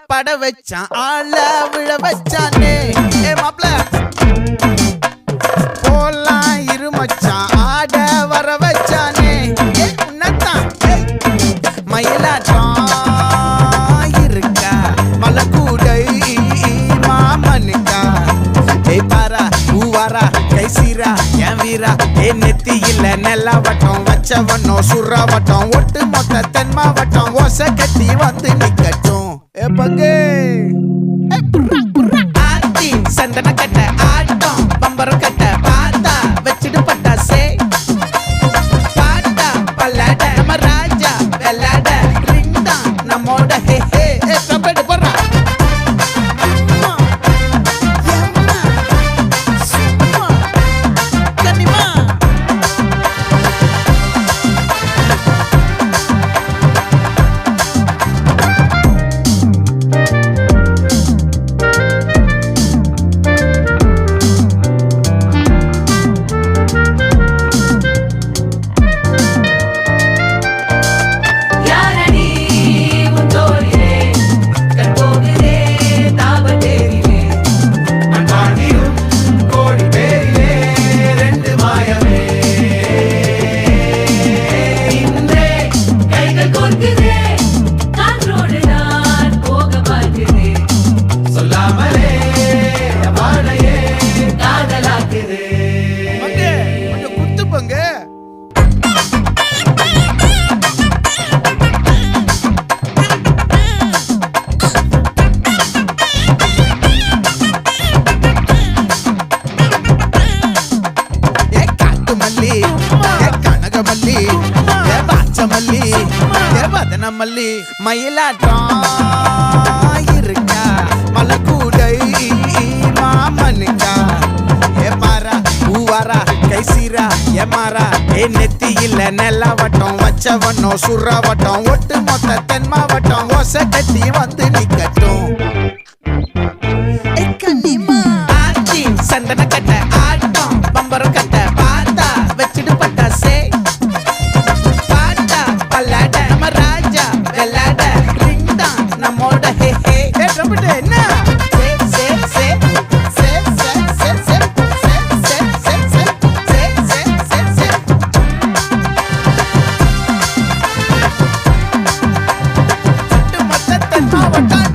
பட வச்சான் ஆள விழ வச்சானே ஏ மாப்ள போலாம் இருமச்சான் ஆட வர வச்சானே ஏ உன்னதான் மயிலாட்டம் இருக்கா மலக்கூடை மாமனுக்கா ஏ பாரா பூவாரா கைசீரா என் வீரா ஏ நெத்தி இல்ல நெல்லாவட்டம் வச்சவனோ சுறாவட்டம் ஒட்டு மொத்த தென் மாவட்டம் ஓசை கட்டி வந்து நிக்கட்டும் ஏ பங்கே ஆத்தி சந்தன கட்ட ஆட்டம் பம்பரம் கட்ட பாத்தா வச்சிட்டு பட்டாசே பாட்டா பல்லாட நம்ம ராஜா வெள்ளாட ரிங் தான் நம்மோட ஹே ஹே கபடி போடுறா மல்லி மயிலாட்டம் இருக்கா மலக்கூடை மாமனுக்கா ஏ பாரா பூவாரா கைசீரா ஏ மாறா ஏ நெத்தி இல்ல நெல்லாவட்டம் வச்சவனோ சுறாவட்டம் ஒட்டு மொத்த தென் மாவட்டம் ஓசை கட்டி வந்து நிக்கட்டும் ஆச்சி சந்தன கட்ட ஆட்டம் பம்பரம் கட்ட பாத்தா வச்சிட்டு பட்டாசே பாட்டா பல்லாட நம்ம ராஜா வெள்ளாட ரிங் தான் நம்மோட ஹே ஹே ட்ரம்பட் என்ன மொத்த தென் மாவட்டம்